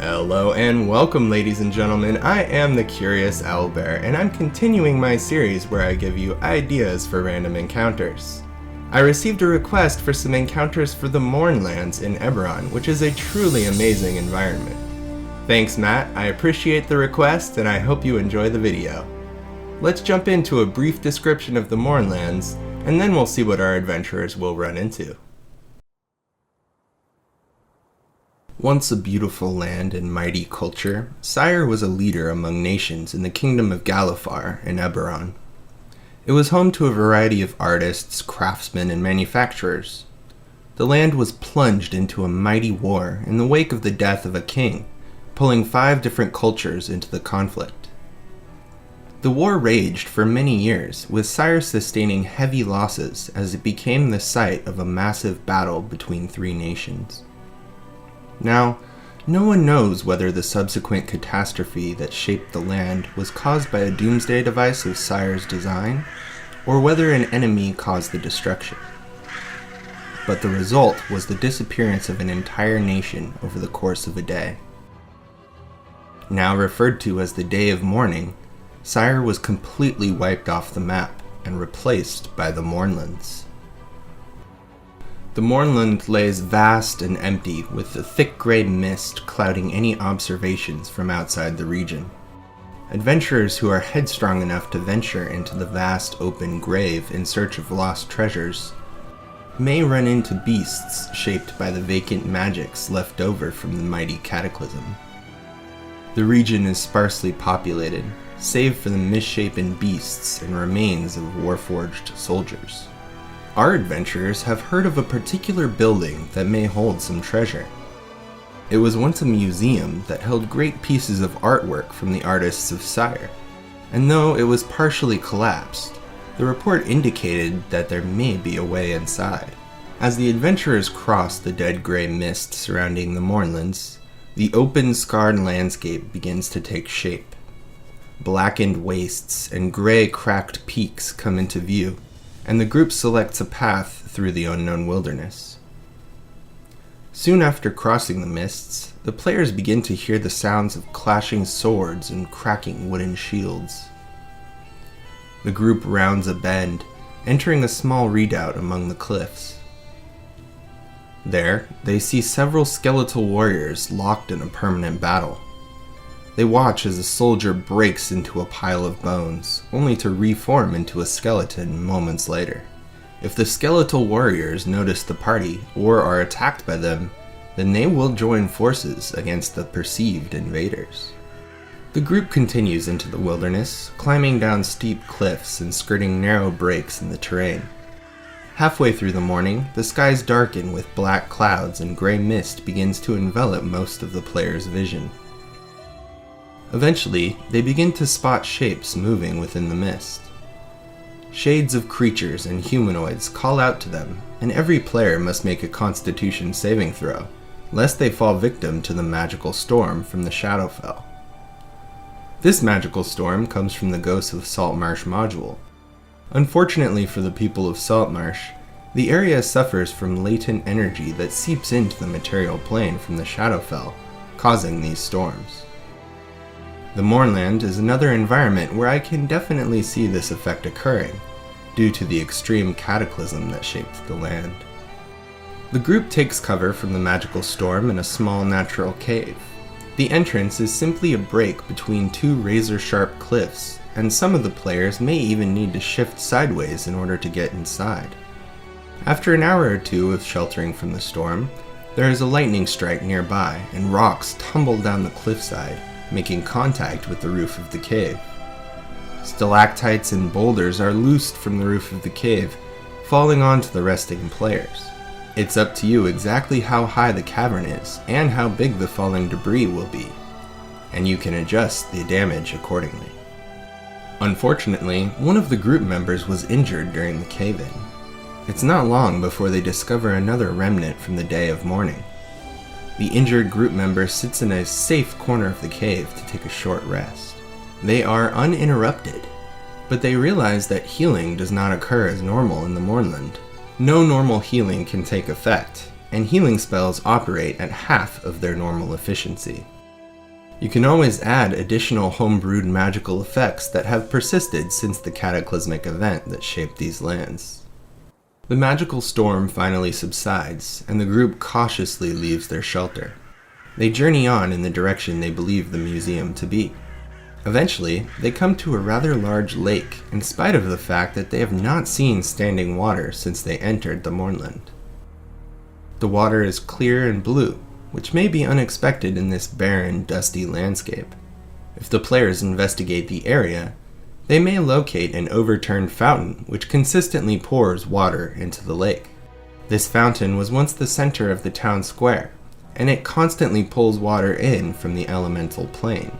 Hello and welcome, ladies and gentlemen. I am the Curious Owlbear, and I'm continuing my series where I give you ideas for random encounters. I received a request for some encounters for the Mournlands in Eberron, which is a truly amazing environment. Thanks, Matt. I appreciate the request, and I hope you enjoy the video. Let's jump into a brief description of the Mournlands, and then we'll see what our adventurers will run into. Once a beautiful land and mighty culture, Syr was a leader among nations in the kingdom of Galifar in Eberron. It was home to a variety of artists, craftsmen, and manufacturers. The land was plunged into a mighty war in the wake of the death of a king, pulling 5 different cultures into the conflict. The war raged for many years, with Syr sustaining heavy losses as it became the site of a massive battle between 3 nations. Now, no one knows whether the subsequent catastrophe that shaped the land was caused by a doomsday device of Syr's design, or whether an enemy caused the destruction. But the result was the disappearance of an entire nation over the course of a day. Now referred to as the Day of Mourning, Syr was completely wiped off the map and replaced by the Mournlands. The Mournland lays vast and empty, with the thick gray mist clouding any observations from outside the region. Adventurers who are headstrong enough to venture into the vast open grave in search of lost treasures may run into beasts shaped by the vacant magics left over from the mighty cataclysm. The region is sparsely populated, save for the misshapen beasts and remains of Warforged soldiers. Our adventurers have heard of a particular building that may hold some treasure. It was once a museum that held great pieces of artwork from the artists of Syr, and though it was partially collapsed, the report indicated that there may be a way inside. As the adventurers cross the dead gray mist surrounding the Mournlands, the open, scarred landscape begins to take shape. Blackened wastes and gray, cracked peaks come into view, and the group selects a path through the unknown wilderness. Soon after crossing the mists, the players begin to hear the sounds of clashing swords and cracking wooden shields. The group rounds a bend, entering a small redoubt among the cliffs. There, they see several skeletal warriors locked in a permanent battle. They watch as a soldier breaks into a pile of bones, only to reform into a skeleton moments later. If the skeletal warriors notice the party or are attacked by them, then they will join forces against the perceived invaders. The group continues into the wilderness, climbing down steep cliffs and skirting narrow breaks in the terrain. Halfway through the morning, the skies darken with black clouds and gray mist begins to envelop most of the players' vision. Eventually, they begin to spot shapes moving within the mist. Shades of creatures and humanoids call out to them, and every player must make a Constitution saving throw, lest they fall victim to the magical storm from the Shadowfell. This magical storm comes from the ghosts of Saltmarsh module. Unfortunately for the people of Saltmarsh, the area suffers from latent energy that seeps into the material plane from the Shadowfell, causing these storms. The Mournland is another environment where I can definitely see this effect occurring, due to the extreme cataclysm that shaped the land. The group takes cover from the magical storm in a small natural cave. The entrance is simply a break between 2 razor-sharp cliffs, and some of the players may even need to shift sideways in order to get inside. After an hour or 2 of sheltering from the storm, there is a lightning strike nearby, and rocks tumble down the cliffside, making contact with the roof of the cave. Stalactites and boulders are loosed from the roof of the cave, falling onto the resting players. It's up to you exactly how high the cavern is and how big the falling debris will be, and you can adjust the damage accordingly. Unfortunately, one of the group members was injured during the cave-in. It's not long before they discover another remnant from the Day of Mourning. The injured group member sits in a safe corner of the cave to take a short rest. They are uninterrupted, but they realize that healing does not occur as normal in the Mournland. No normal healing can take effect, and healing spells operate at half of their normal efficiency. You can always add additional homebrewed magical effects that have persisted since the cataclysmic event that shaped these lands. The magical storm finally subsides, and the group cautiously leaves their shelter. They journey on in the direction they believe the museum to be. Eventually, they come to a rather large lake, in spite of the fact that they have not seen standing water since they entered the Mournland. The water is clear and blue, which may be unexpected in this barren, dusty landscape. If the players investigate the area, they may locate an overturned fountain which consistently pours water into the lake. This fountain was once the center of the town square, and it constantly pulls water in from the elemental plane.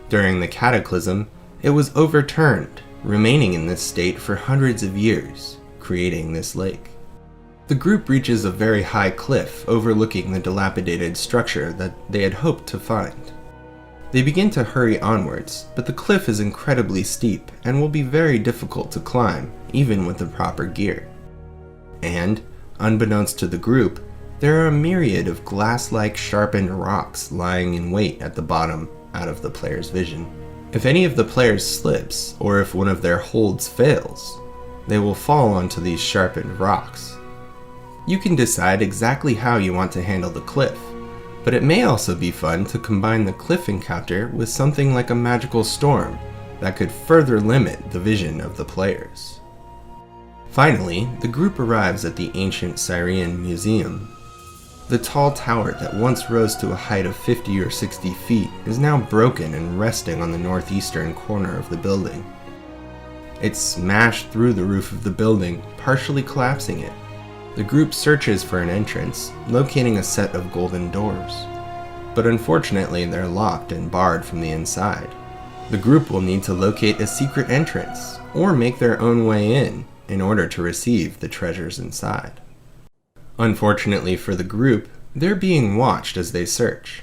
During the cataclysm, it was overturned, remaining in this state for hundreds of years, creating this lake. The group reaches a very high cliff overlooking the dilapidated structure that they had hoped to find. They begin to hurry onwards, but the cliff is incredibly steep and will be very difficult to climb, even with the proper gear. And, unbeknownst to the group, there are a myriad of glass-like sharpened rocks lying in wait at the bottom, out of the player's vision. If any of the players slips, or if one of their holds fails, they will fall onto these sharpened rocks. You can decide exactly how you want to handle the cliff, but it may also be fun to combine the cliff encounter with something like a magical storm that could further limit the vision of the players. Finally, the group arrives at the ancient Syrian Museum. The tall tower that once rose to a height of 50 or 60 feet is now broken and resting on the northeastern corner of the building. It smashed through the roof of the building, partially collapsing it. The group searches for an entrance, locating a set of golden doors. But unfortunately, they're locked and barred from the inside. The group will need to locate a secret entrance, or make their own way in order to receive the treasures inside. Unfortunately for the group, they're being watched as they search.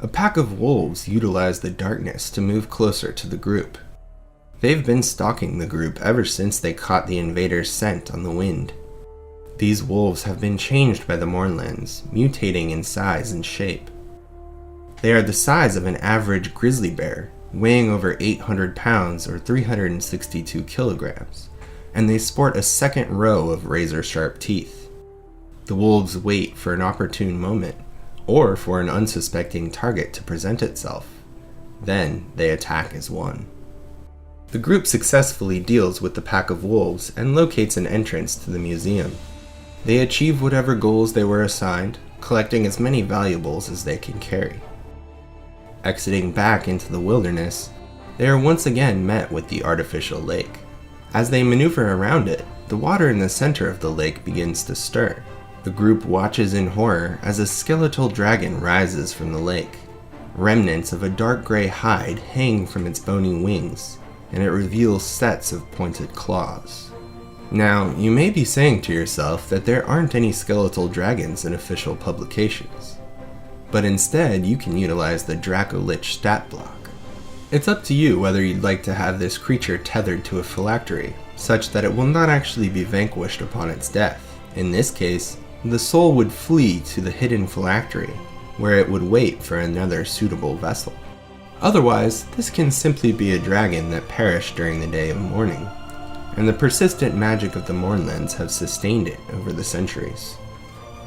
A pack of wolves utilize the darkness to move closer to the group. They've been stalking the group ever since they caught the invaders' scent on the wind. These wolves have been changed by the Mournlands, mutating in size and shape. They are the size of an average grizzly bear, weighing over 800 pounds or 362 kilograms, and they sport a second row of razor-sharp teeth. The wolves wait for an opportune moment, or for an unsuspecting target to present itself. Then they attack as one. The group successfully deals with the pack of wolves and locates an entrance to the museum. They achieve whatever goals they were assigned, collecting as many valuables as they can carry. Exiting back into the wilderness, they are once again met with the artificial lake. As they maneuver around it, the water in the center of the lake begins to stir. The group watches in horror as a skeletal dragon rises from the lake. Remnants of a dark gray hide hang from its bony wings, and it reveals sets of pointed claws. Now, you may be saying to yourself that there aren't any skeletal dragons in official publications, but instead you can utilize the Dracolich stat block. It's up to you whether you'd like to have this creature tethered to a phylactery, such that it will not actually be vanquished upon its death. In this case, the soul would flee to the hidden phylactery, where it would wait for another suitable vessel. Otherwise, this can simply be a dragon that perished during the day of mourning, and the persistent magic of the Mournlands have sustained it over the centuries.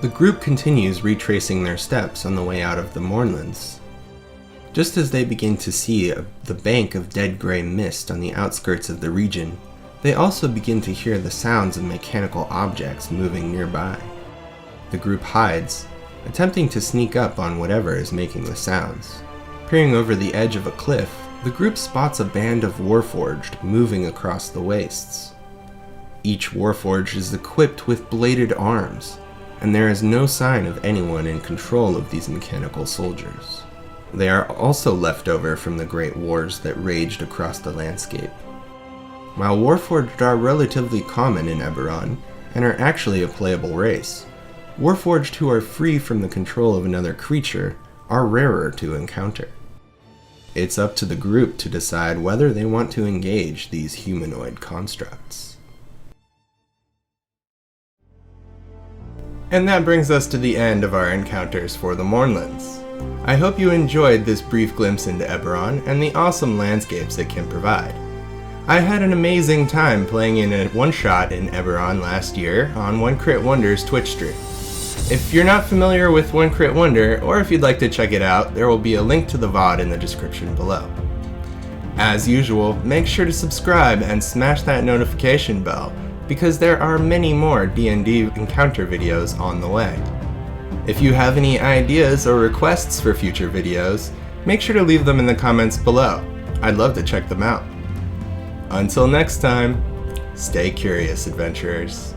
The group continues retracing their steps on the way out of the Mournlands. Just as they begin to see the bank of dead gray mist on the outskirts of the region, they also begin to hear the sounds of mechanical objects moving nearby. The group hides, attempting to sneak up on whatever is making the sounds. Peering over the edge of a cliff, the group spots a band of Warforged moving across the wastes. Each Warforged is equipped with bladed arms, and there is no sign of anyone in control of these mechanical soldiers. They are also left over from the great wars that raged across the landscape. While Warforged are relatively common in Eberron, and are actually a playable race, Warforged who are free from the control of another creature are rarer to encounter. It's up to the group to decide whether they want to engage these humanoid constructs. And that brings us to the end of our encounters for the Mournlands. I hope you enjoyed this brief glimpse into Eberron and the awesome landscapes it can provide. I had an amazing time playing in a one-shot in Eberron last year on One Crit Wonder's Twitch stream. If you're not familiar with One Crit Wonder, or if you'd like to check it out, there will be a link to the VOD in the description below. As usual, make sure to subscribe and smash that notification bell, because there are many more D&D encounter videos on the way. If you have any ideas or requests for future videos, make sure to leave them in the comments below. I'd love to check them out. Until next time, stay curious, adventurers.